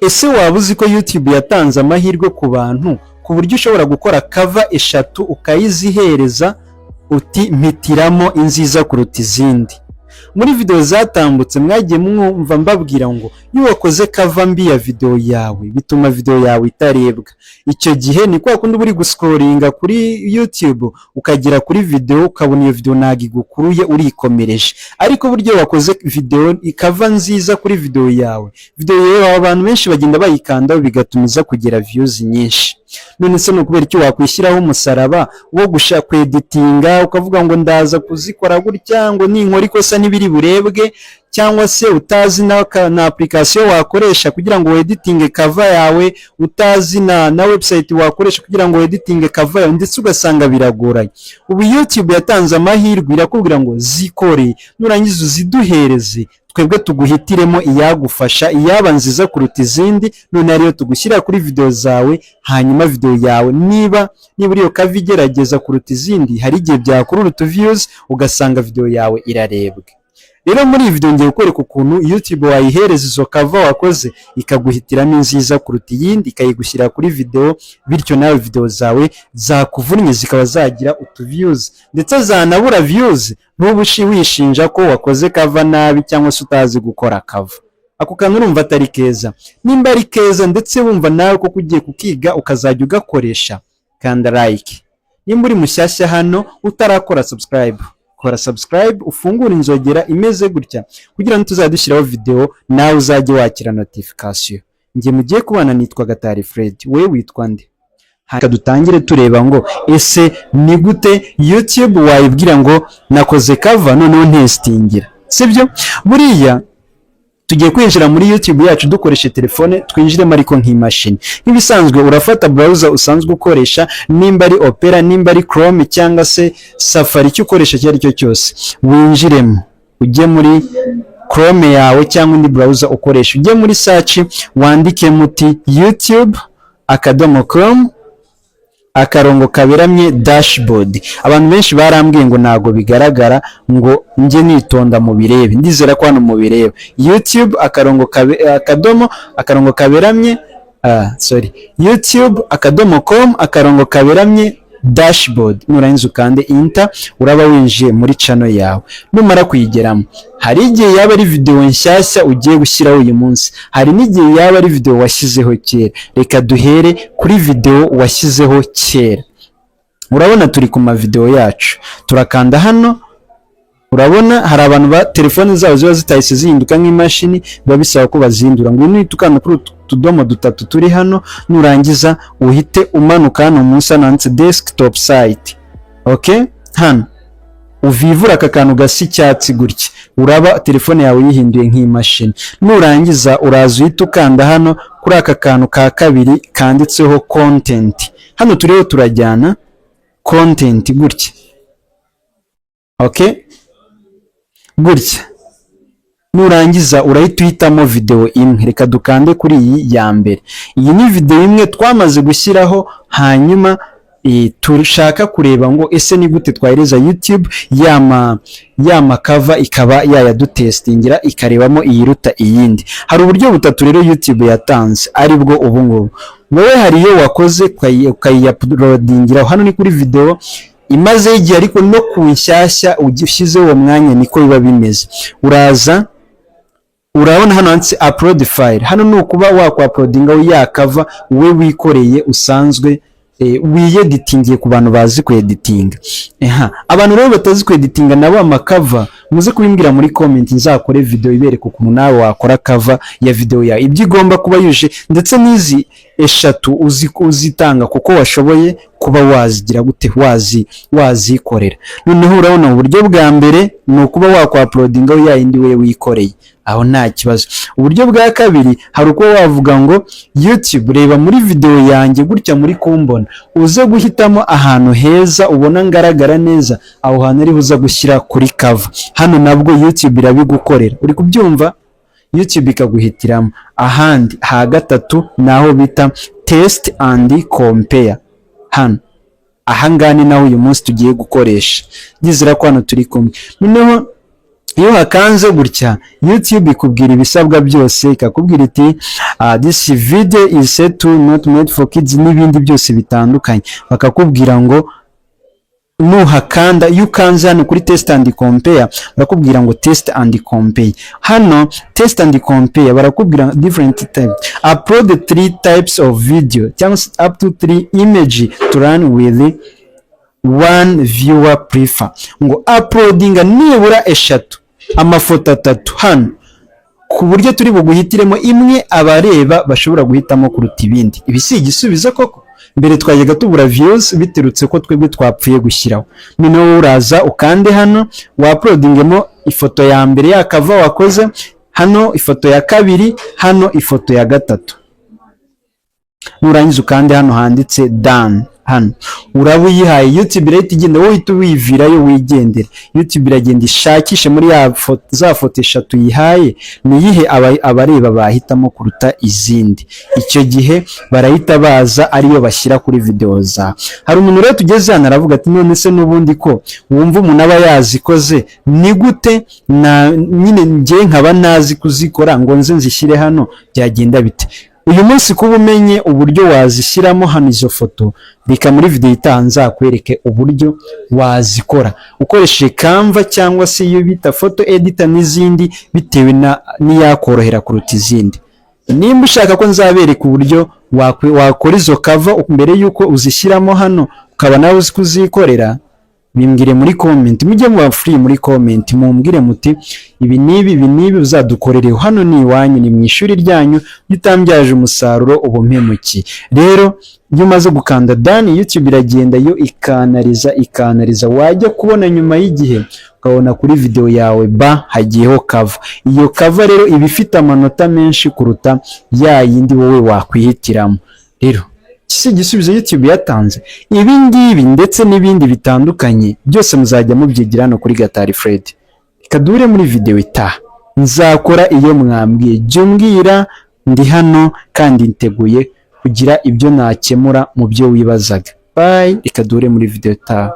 Ese waba uzi ko YouTube yatanze amahirwe ku bantu ku buryo ushobora gukora cover eshatu ukayizihereza uti mpitiramo inziza kuruta izindi? Muri video zatambutse mwagiye mwumva mbabwira ngo iyo wakoze cover mbi ya video yawe bituma video yawe itarebwa. Icyo gihe ni kwa kundi uri guscrollinga kuri YouTube ukagira kuri video ukabona iyo video ntago igukuruye urikomereje, ariko buryo wakoze video cover nziza kuri video yawe abantu benshi bagenda bayikandaho bigatumiza kugira views nyinshi. None se no kubera icyo wakwishyiraho umusaraba wo gushaka editinga ukavuga ngo ndaza kuzikora gutya ngo ninkora ikosa nibiri burebwe, cyangwa se utazi na application wakoresha kugira ngo editing cover yawe, utazi na website wakoresha kugira ngo editing cover yawe, ndetse ugasanga biragoranye. Ubu YouTube yatanze amahirwe irakubwira ngo zikore nurangiza uziduhereze twebwe tuguhitiremo iyagufasha iyaba nziza kuruta izindi, none ariyo tugushyira kuri video zawe, hanyuma video yawe niba uriyo cover igerageza kuruta izindi hari igihe byakurura views ugasanga video yawe irarebwe. Rero muri iyi video ngiye gukwereka ukuntu YouTube wayihereza izo cover wakoze ikaguhitiramo inziza kuruta iyindi ikayigushyira kuri video, bityo nawe video zawe zakuvunnye zikaba zagira views ndetse zanabura views ntubushi wishinja ko wakoze cover nabi cyangwa se utazi gukora cover. Ako kantu urumva atari keza? Nimba ari keza ndetse wumva nawe ko kugiye kukiga ukazajya ugakoresha, kanda like. Nimba uri mushyashya hano utarakora subscribe, kora subscribe ufungura inzogera imeze gutya kugira ngo tuzadushyiraho video nawe uzajye wakira notification. Ngiye mugiye kubana nitwa Gatari Fred, wewe witwa nde? Haka dutangire tureba ngo ese ni gute YouTube wayibwira ngo nakoze cover noneho ntestingira, sibyo? Buriya tugiye kwinjira muri YouTube yacu dukoresha telefone, twinjiremo ariko nk'imashini. Nk'ibisanzwe urafata browser usanzwe ukoresha, nimba ari Opera, nimba ari Chrome cyangwa se Safari, icyo ukoresha cyari cyo cyose, winjiremo ujye muri Chrome yawe cyangwa indi browser ukoresha, ujye muri search wandike muti youtube.com akarongo kaberamye dashboard. Abantu benshi barambwiye ngo nago bigaragara, ngo nje nitonda mu birebe, ndizera ko hano mu birebe YouTube akarongo kaberamye youtube.com akarongo kaberamye dashboard. Nurangiza ukande enter, uraba winjiye muri channel yawe. Numara kuyigeramo hari igihe yaba ari video nshyashya ugiye gushyiraho uyu munsi, hari n'igihe yaba ari video washyizeho kera. Reka duhere kuri video washyizeho kera. Urabona turi ku ma video yacu, turakanda hano. Urabona hari abantu ba telefone zabo ziba zitahise zihinduka nk'imashini, biba bisaba ko bazindura. Ngo nitukana kuri tudomo dutatu turi hano, nurangiza uhite umanuka hano munsi handitse desktop site. Okay, hano uvivura aka kantu gasi icyatsi gutya, uraba telefone yawe yihinduye nk'imashini. Nurangiza uraza uhita ukanda hano kuri aka kantu ka kabiri kanditseho content. Hano turiho turajyana content gutya. Okay, gutya. Nurangiza urahita uhitamo video imwe. Reka dukande kuri iyi ya mbere. Iyi ni video imwe twamaze gushyiraho, hanyuma turashaka kureba ngo ese ni gute twahereza YouTube yama cover ikaba yayadutestingira ikarebamo iyiruta iyindi. Hari uburyo butatu rero YouTube yatanze, ari bwo ubu ngubu. Wowe hari iyo wakoze ukayi-uploadingira hano ni kuri video imaze igihe, ariko no ku nshyashya ushyize uwo mwanya niko biba bimeze. Uraza urabona hano handitse upload file. Hano ni ukuba wakwa-uploadinga ya cover we wikoreye usanzwe wiyeditingiye ku bantu bazi kweditinga. Abantu rero batazi kweditinga nabo amakava muze kubimbwira muri comment, nzakore video ibereka ukuntu nawe wakora cover ya video yawe. Ibyo igomba kuba yuje ndetse n'izi eshatu uzitanga kuko washoboye kuba wazigira gute wazikorera. Noneho urabona uburyo bwa mbere ni ukuba wakwa-uploadinga ya indi we wikoreye, aho nta kibazo. Uburyo bwa kabiri hari uko wavuga ngo YouTube reba muri video yanjye gutya muri kumbona, uze guhitamo ahantu heza ubona ngaragara neza, aho hantu ari uza gushyira kuri cover. Hano nabwo YouTube irabigukorera, uri kubyumva? YouTube ikaguhitiramo. Ahandi ha gatatu naho bita test and compare. Hano ahangane naho uyu munsi tugiye gukoresha, ngizira ko hano turi kumwe. Noneho iyo hakanze gutya YouTube ikubwira ibisabwa byose, ikakubwira iti this video is set to not made for kids n'ibindi byose bitandukanye, bakakubwira ngo nuhakanda, iyo ukanze hano kuri test and compare barakubwira ngo test and compare. Hano test and compare barakubwira different types, upload 3 types of video cyangwa up to 3 image to run with one viewer prefer, ngo uploadinga nibura eshatu, amafoto 3 hano, ku buryo turi buguhitiremo imwe abareba bashobora guhitamo kuruta ibindi. Ibi si igisubizo koko? Mbere twajyaga tubura views biterutse ko twebwe twapfuye gushyiraho. Noneho uraza ukande hano wa-uploadingemo ifoto ya mbere yakava wakoze, hano ifoto ya kabiri, hano ifoto ya gatatu. Nurangiza ukande hano handitse done. Hano uraba uyihaye YouTube irahita igenda, wowe uhita wivirayo wigendera. YouTube iragenda ishakishe muri za foto eshatu yihaye niyihe abareba bahitamo kuruta izindi. Icyo gihe barahita baza ariyo bashyira kuri video za. Hari umuntu rero tugeze hano aravuga ati none se n'ubundi ko wumva umuntu aba yazikoze ni gute na nyine ngiye nkaba nazi kuzikora ngo nze nzishyire hano, byagenda bite? Uyu munsi kuba umenye uburyo wazishyiramo hano izo foto, reka muri video itanza kwereke uburyo wazikora ukoresheje Canva cyangwa se iyo bita photo editor n'izindi, bitewe n'iyakorohera kuruta izindi. Nimba ushaka ko nzabereka uburyo wakora izo cover mbere yuko uzishyiramo hano ukaba nawe uzi kuzikorera, bimbwire muri comment, mujye muba free muri comment, mumbwire muti ibi nibi uzadukorereho, hano ni iwanyu, ni mu ishuri ryanyu, utambyaje umusaruro ubumpemuki. Rero iyo umaze gukanda done, YouTube iragenda yo ikanariza, wajya kubona nyuma y'igihe ukabona kuri video yawe hagiyeho cover. Iyo cover rero iba ifite amanota menshi kuruta ya yindi wowe wakwihitiramo. Rero si igisubizo YouTube yatanze. Ibi ngibi ndetse n'ibindi bitandukanye byose muzajya mubyigira no kuri Gatari Fred. Ikadure muri video itaha nzakora iyo mwambwiye, jya umbwira, ndi hano kandi nteguye kugira ibyo nakemura mu byo wibazaga. Bye, ikadure muri video itaha.